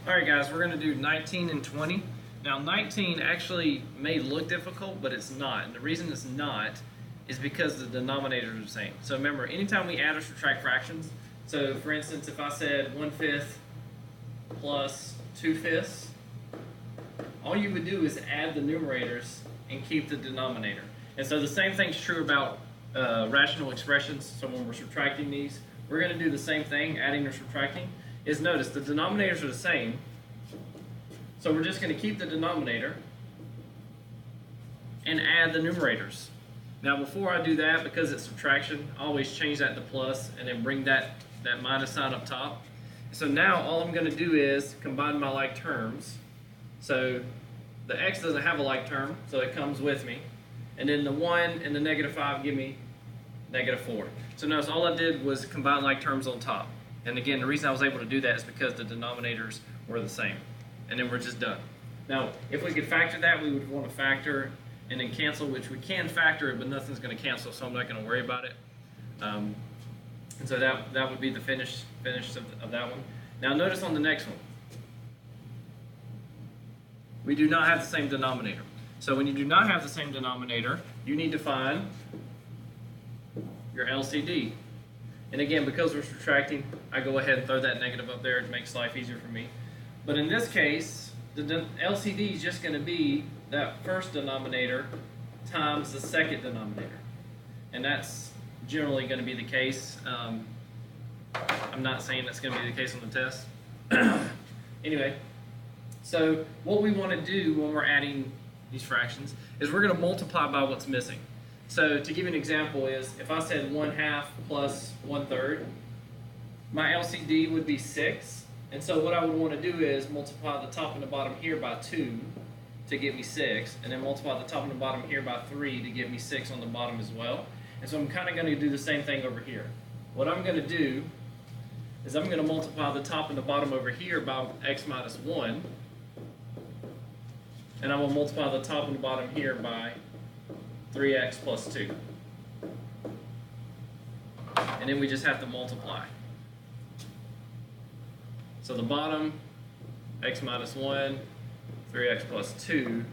Alright guys, we're going to do 19 and 20. Now 19 actually may look difficult, but it's not. And the reason it's not is because the denominators are the same. So remember, anytime we add or subtract fractions, so for instance, if I said 1/5 plus 2/5, all you would do is add the numerators and keep the denominator. And so the same thing's true about rational expressions. So when we're subtracting these, we're going to do the same thing, adding or subtracting. Is notice the denominators are the same, so we're just going to keep the denominator and add the numerators. Now before I do that, because it's subtraction, I always change that to plus and then bring that minus sign up top. So now all I'm going to do is combine my like terms. So the x doesn't have a like term, so it comes with me. And then the 1 and the -5 give me -4. So notice all I did was combine like terms on top. And again, the reason I was able to do that is because the denominators were the same. And then we're just done. Now, if we could factor that, we would want to factor and then cancel, which we can factor it, but nothing's going to cancel, so I'm not going to worry about it. And so that would be the finish of that one. Now notice on the next one, we do not have the same denominator. So when you do not have the same denominator, you need to find your LCD. And again, because we're subtracting, I go ahead and throw that negative up there. It makes life easier for me. But in this case, the LCD is just going to be that first denominator times the second denominator. And that's generally going to be the case. I'm not saying that's going to be the case on the test. Anyway, so what we want to do when we're adding these fractions is we're going to multiply by what's missing. So to give you an example is, if I said 1/2 plus 1/3, my LCD would be 6. And so what I would want to do is multiply the top and the bottom here by 2 to get me 6, and then multiply the top and the bottom here by 3 to get me 6 on the bottom as well. And so I'm kind of going to do the same thing over here. What I'm going to do is I'm going to multiply the top and the bottom over here by x minus 1, and I will multiply the top and the bottom here by 3x plus 2. And then we just have to multiply. So the bottom, x minus 1, 3x plus 2.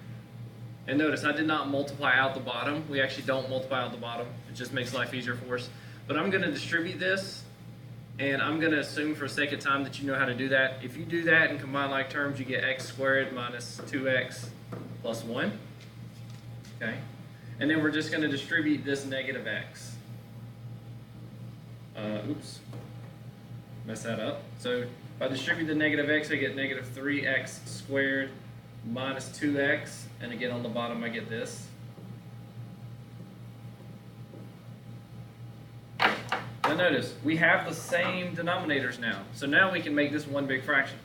And notice I did not multiply out the bottom. We actually don't multiply out the bottom. It just makes life easier for us. But I'm going to distribute this, and I'm going to assume for sake of time that you know how to do that. If you do that and combine like terms, you get x squared minus 2x plus 1. Okay? And then we're just going to distribute this negative x. Oops. Mess that up. So if I distribute the negative x, I get negative 3x squared minus 2x. And again, on the bottom, I get this. Now notice, we have the same denominators now. So now we can make this one big fraction.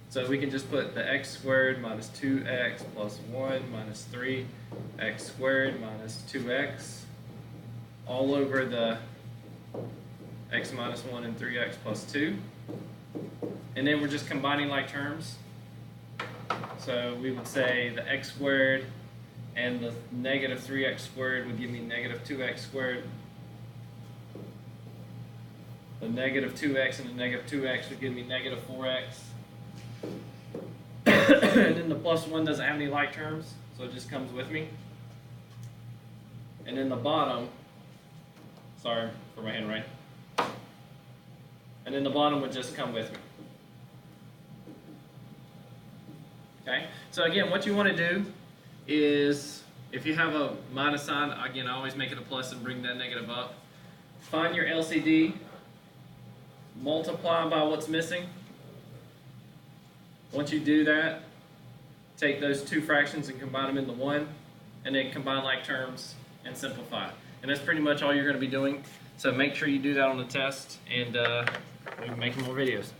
So we can just put the x squared minus 2x plus 1 minus 3x squared minus 2x all over the x minus 1 and 3x plus 2. And then we're just combining like terms. So we would say the x squared and the negative 3x squared would give me negative 2x squared. The negative 2x and the negative 2x would give me negative 4x. And then the plus 1 doesn't have any like terms, so it just comes with me. And then the bottom, sorry for my handwriting. And then the bottom would just come with me. Okay, so again, what you want to do is, if you have a minus sign, again, I always make it a plus and bring that negative up. Find your LCD, multiply by what's missing. Once you do that, take those two fractions and combine them into one, and then combine like terms and simplify. And that's pretty much all you're going to be doing. So make sure you do that on the test, and we'll be making more videos.